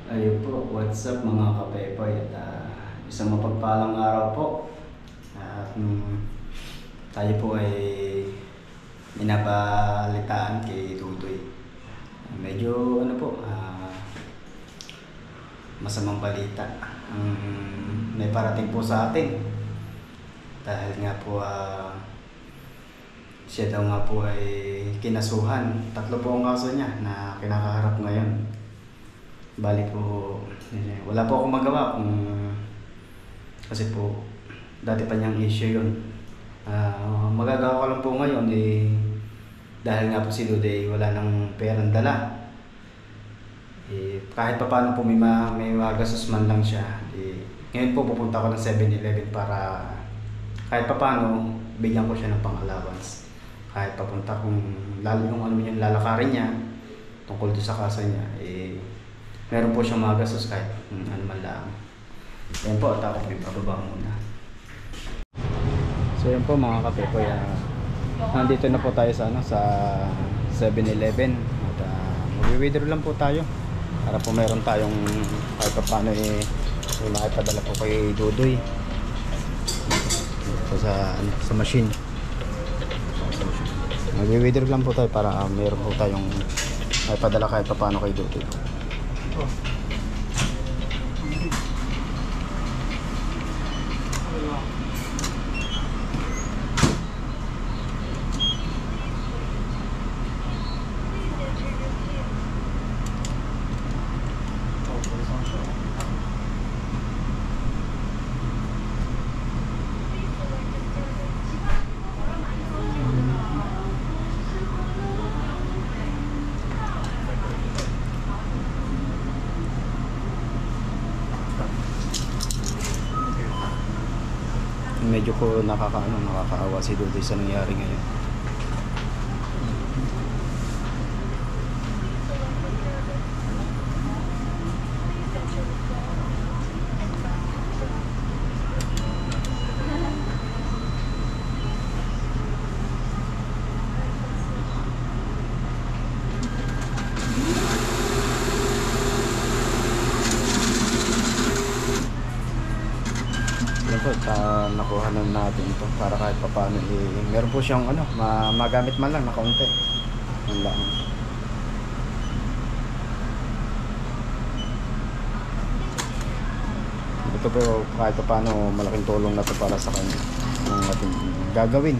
Ayun po, what's up mga kapepoy at isang mapagpalang araw po at tayo po ay minabalitaan kay Tutoy. Medyo ano po, masamang balita ang may parating po sa atin dahil nga po siya daw nga po ay kinasuhan. 3 po ang kaso niya na kinakaharap ngayon. Bali po, wala po akong magawa kasi po dati pa niyang issue yun. Magagawa ko lang po ngayon dahil nga po si Duday wala nang perang dala. Kahit pa paano po may magasos man lang siya. Ngayon po pupunta ko ng 7-Eleven para kahit pa paano bigyan ko siya ng pang-allowance. Kahit papunta kung lalo yung ano yung lalakarin niya tungkol doon sa kaso niya, meron po siyang magasos kahit ano man lang. Yan po, at ako may pababa muna. So yan po mga kapepoy, nandito na po tayo sa 7-Eleven at mag-withdraw lang po tayo para po meron tayong kahit pa paano may makipadala po kay Dudoy sa machine. Mag-withdraw lang po tayo para meron po tayong makipadala kahit pa paano kay Dudoy. Medyo ko nakakaawa si Dudoy sa nangyari ngayon. Nakuha na natin ito para kahit pa paano meron po siyang magamit man lang na kaunti. Yan lang. Ito po kahit pa paano malaking tulong na ito para sa kanya ang ating gagawin.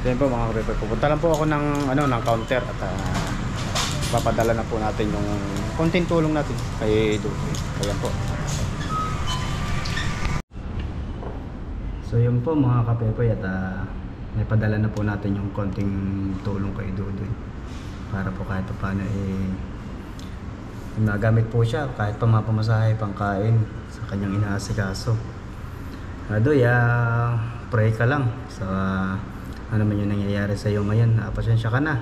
Yan po mga kapepoy, pupunta lang po ako ng counter at papadala na po natin yung konting tulong natin kay Dudoy. Ayan po. So yun po mga kapepoy at may padala na po natin yung konting tulong kay Dudoy para po kahit pa paano nagamit po siya kahit pa mapamasahe pangkain sa kanyang inaasikaso. Dudoy, pray ka lang sa ano man yung nangyayari sa iyo ngayon. Pasensya ka na,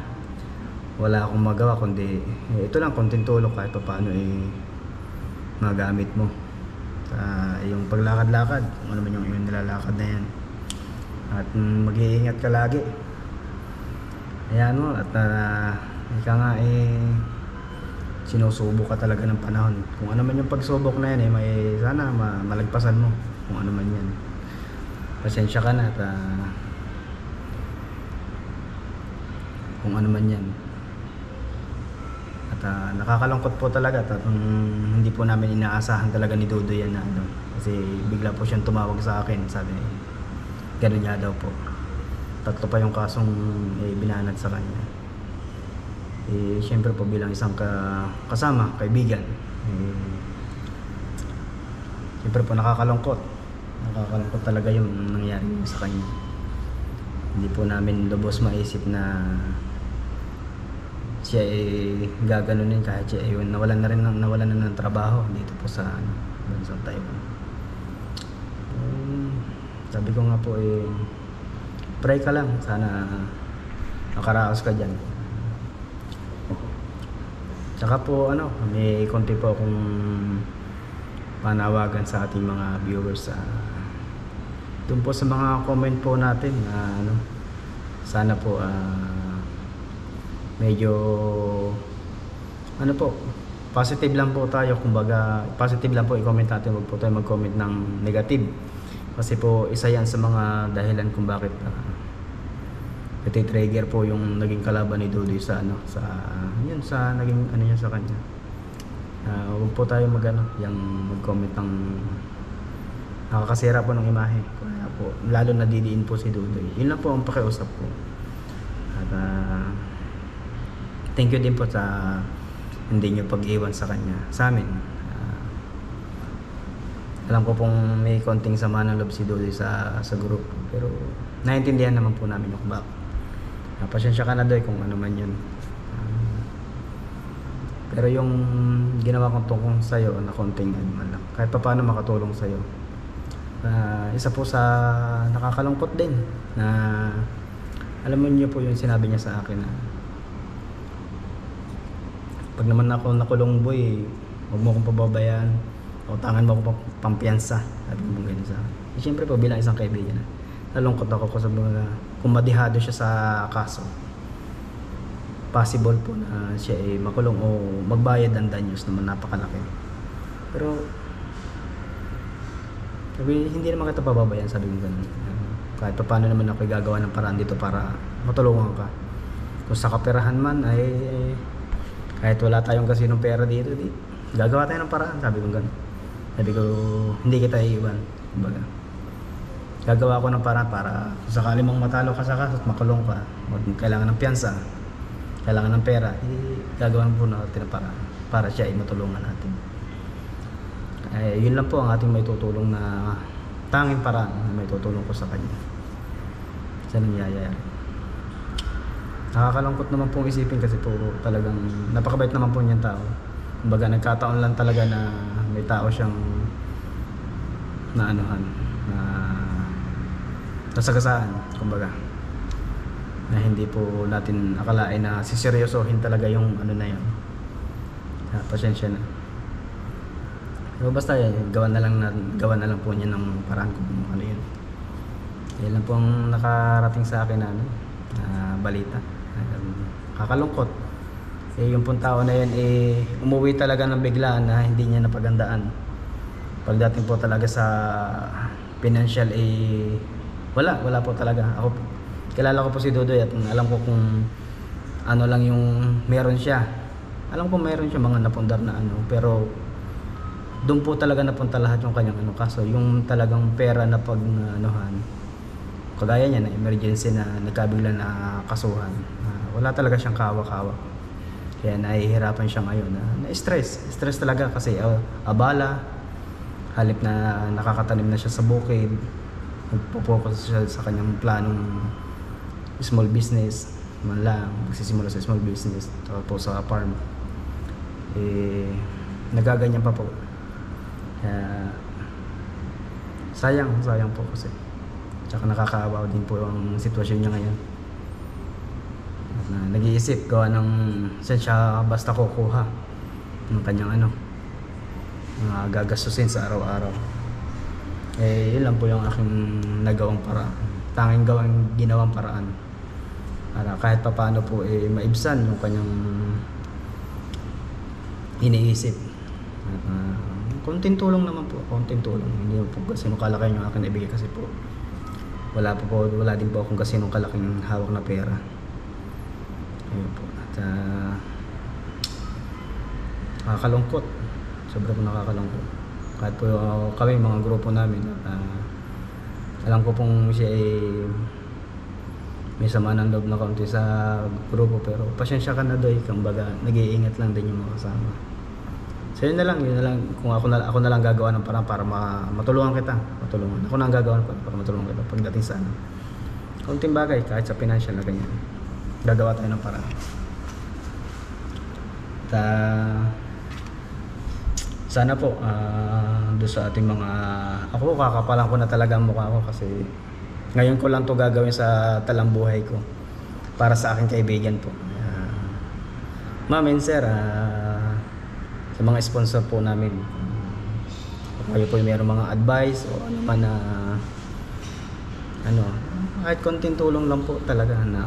wala akong magawa kundi ito lang, konting tulong kahit pa paano magamit mo sa yung paglakad-lakad, kung ano man yung nilalakad na yan, at mag-iingat ka lagi. Ayan mo, at ika nga sinusubok ka talaga ng panahon. Kung ano man yung pagsubok na yan may sana malagpasan mo kung ano man yan. Pasensya ka na at kung ano man yan. At nakakalungkot po talaga at hindi po namin inaasahan talaga ni Dudoy yan kasi bigla po siyang tumawag sa akin, sabi ganun niya daw po 3 pa yung kasong binanat sa kanya. Syempre po bilang isang kasama, kaibigan, syempre po nakakalungkot talaga yung nangyari sa kanya. Hindi po namin lubos maisip na siya gaganunin kahit siya nawalan na ng trabaho dito po sa Taiwan. Sabi ko nga po pray ka lang, sana makaraos ka dyan. Tsaka po may konti po akong panawagan sa ating mga viewers. Doon po sa mga comment po natin na ano, sana po medyo ano po, positive lang po tayo, kumbaga positive lang po i-comment natin, wag po tayo mag-comment ng negative. Kasi po isa yan sa mga dahilan kung bakit trigger po yung naging kalaban ni Dudoy sa ano, sa yun, sa naging ano niya sa kanya. Huwag po tayo yung mag-comment ng nakakasira po ng imahe. Kaya po, lalo na didiin po si Dudoy. Yun lang po ang pakiusap ko. At thank you din po sa hindi nyo pag-iwan sa kanya, sa amin. Alam ko pong may konting sama ng loob si Dudoy sa group, pero naiintindihan naman po namin yung bakit. Pasensya ka na Doy kung ano man yun. Pero yung ginawa kong tungkol sa'yo na konting ano man lang, kahit pa paano makatulong sa'yo. Isa po sa nakakalungkot din na alam mo niyo po yung sinabi niya sa akin na pag naman ako nakulong boy, huwag mo akong pababayaan, utangan mo ako pampiyansa. Sabi mo ganyan sa akin. Siyempre po bilang isang kaibigan, nalungkot ako sa mga kung madihado siya sa kaso. Possible po na siya ay makulong o magbayad ng danyos naman napakalaki. Pero sabi, hindi naman kita pababayaan, sabi ko ganun. Kahit pa paano naman ako gagawa ng paraan dito para matulungan ka. Kung sa kaperahan man ay kahit wala tayong kasinong pera dito, gagawa tayo ng paraan, sabi ko ganun. Sabi ko, hindi kita iiwan. Kumbaga, gagawa ko ng paraan para kung sakali mong matalo ka sa kaso at makulong ka, kailangan ng piyansa, kailangan ng pera, gagawan po natin ng paraan para siya ay matulungan natin. Yun lang po ang ating may tutulong na tanging paraan na may tutulong ko sa kanya sa nangyayari. Nakakalungkot naman pong isipin kasi po talagang napakabait naman po niyang tao. Kumbaga nagkataon lang talaga na may tao siyang na anuhan, na nasagasaan, kumbaga na hindi po natin akalain na siseryosohin talaga yung ano na yun. Pasensya na. Pero basta gawan na lang po niya ng paraan kung ano yun. Yan lang po ang nakarating sa akin na balita. Kakalungkot. Yung pong tao na yun umuwi talaga ng biglaan na hindi niya napagandaan. Pagdating po talaga sa financial wala po talaga. Ako kilala ko po si Dudoy at alam ko kung ano lang yung meron siya. Alam ko meron siya mga napundar na ano, pero doon po talaga napunta lahat yung kanyang ano. Kaso yung talagang pera na pag anuhan, kagaya niya na emergency na nagkabigla na kasuhan, wala talaga siyang kawak-kawak. Kaya nahihirapan siya ngayon na stress talaga kasi abala, halip na nakakatanim na siya sa bukid, nagpo-focus siya sa kanyang planong small business man lang, magsisimula sa small business tapos sa farm, nagaganyan pa po. Kaya sayang po kasi. Tsaka nakakaawa din po ang sitwasyon niya ngayon. Nag-iisip gawa ng saan siya basta kukuha ng kanyang mga gagastusin sa araw-araw. Yun lang po yung aking nagawang paraan, tanging ginawang paraan para kahit pa paano po maibsan yung kanyang iniisip. Konting tulong naman po, konting tulong. Hindi po kasi nung kalaki yung akin ibigay kasi po wala din po akong kasi nung kalaking hawak na pera. Ayun po. At nakakalungkot, sobrang nakakalungkot. Kahit po kami mga grupo namin, alam ko pong siya may sama ng loob na kaunti sa grupo, pero pasensya ka na Doy, kumbaga nag-iingat lang din yung mga kasama. So yun na lang, kung ako na lang gagawa ng parang para matulungan kita, ako na ang gagawa para matulungan kita pagdating sa kaunting bagay, kahit sa financial na ganyan, gagawa tayo ng paraan. Sana po doon sa ating mga, ako kakapalan ko na talaga ang mukha ko kasi ngayon ko lang to gagawin sa talambuhay ko para sa aking kaibigan po. Ma'am and sir, sa mga sponsor po namin, kung kayo po mayroong mga advice o ano man na ano, kahit konting tulong lang po talaga na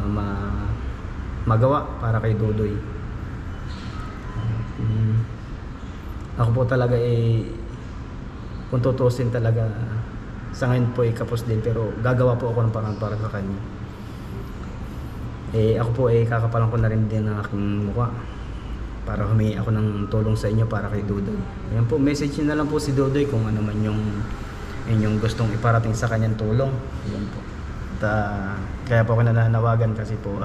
magawa para kay Dudoy. Ako po talaga kung tutusin talaga sa ngayon po kapos din, pero gagawa po ako ng parang para sa kanya. Ako po kakapalan ko na rin din ang aking mukha para humingi ako ng tulong sa inyo para kay Dudoy. Ayan po, message nyo na lang po si Dudoy kung ano man yung inyong gustong iparating sa kanyang tulong. Ayan po. At kaya po ako nananawagan kasi po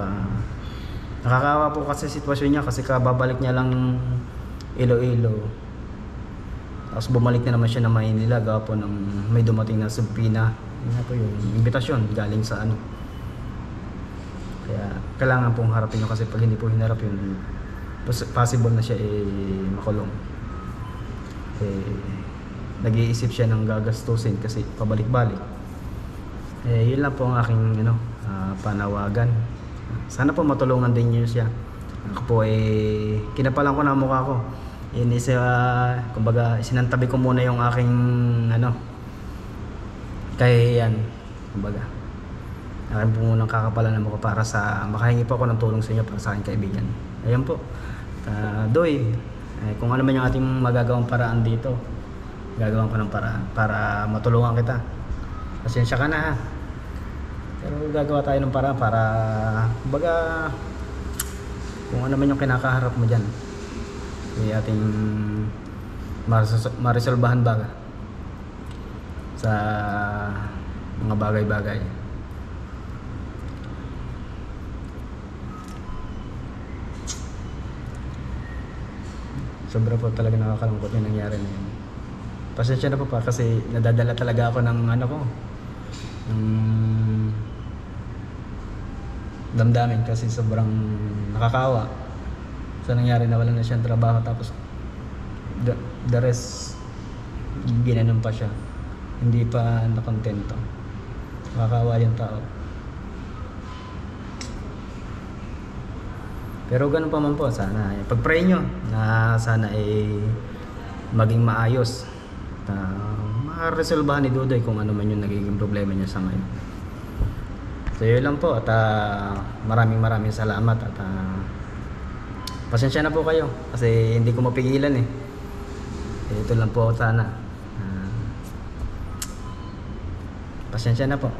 nakakawa po kasi sitwasyon niya, kasi kababalik niya lang Iloilo, tapos bumalik na naman siya ng Maynila gawa po ng may dumating na subpina. Yun na po yung imbitasyon galing sa ano. Kaya kailangan pong harapin nyo, kasi pag hindi po hinarap yun, possible na siya makulong. Nag-iisip siya ng gagastusin kasi pabalik-balik. Yun lang po ang aking panawagan. Sana po matulungan din niyo siya. Ako po kinapalan ko na ang mukha ko. Kumbaga sinantabi ko muna yung aking kahihiyan. Kumbaga akin po munang kakapalan ng mukha para sa makahingi po ako ng tulong sa inyo para sa aking kaibigan. Ayan po. Doy, kung ano man yung ating magagawang paraan dito, gagawin ko ng paraan para matulungan kita. Pasensya ka na ha. Pero gagawa tayo ng paraan para kumbaga kung ano man yung kinakaharap mo dyan, ating marisolbahan baga sa mga bagay-bagay. Sobra po talaga nakakalungkot yung nangyari na yun. Pasensya na po pa kasi nadadala talaga ako ng ng damdamin, kasi sobrang nakakawa sa nangyari na wala na siyang trabaho, tapos the rest ginanon pa siya, hindi pa nakontento. Nakakawa yung tao. Pero ganun pa man po, sana pag-pray nyo na sana maging maayos, ma-resolbahan ni Dudoy kung ano man yung nagiging problema niya sa ngayon. So yun lang po, at maraming salamat, at pasensya na po kayo kasi hindi ko mapigilan ito lang po sana, pasensya na po.